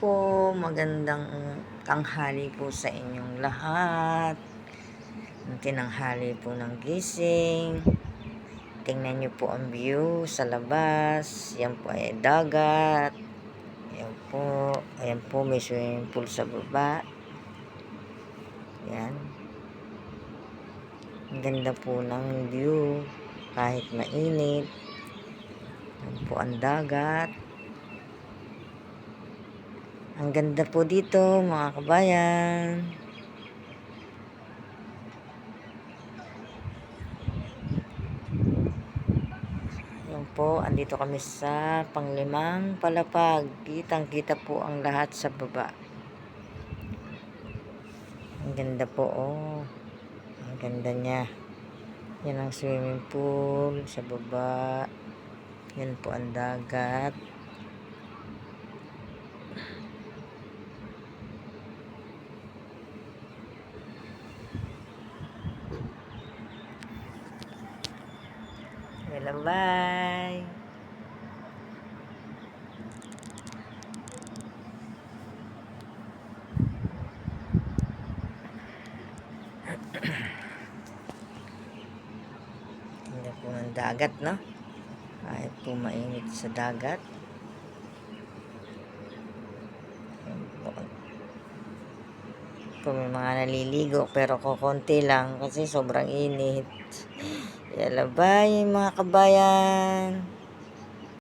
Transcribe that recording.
po, magandang tanghali po sa inyong lahat. Tinanghali po ng gising. Tingnan niyo po ang view sa labas. Yan po ay dagat. Ayan po, may swimming pool sa baba. Yan. Ang ganda po ng view. Kahit mainit. Yan po ang dagat. Ang ganda po dito, mga kabayan. Yan po, andito kami sa panglimang palapag. Kitang-kita po ang lahat sa baba. Ang ganda po, oh. Ang ganda niya. Yan ang swimming pool sa baba. Yan po ang dagat. Bye. Ganda po ng dagat, no? Kahit po mainit sa dagat. Po may mga naliligo pero kukunti lang kasi sobrang init. Yala, bye mga kabayan.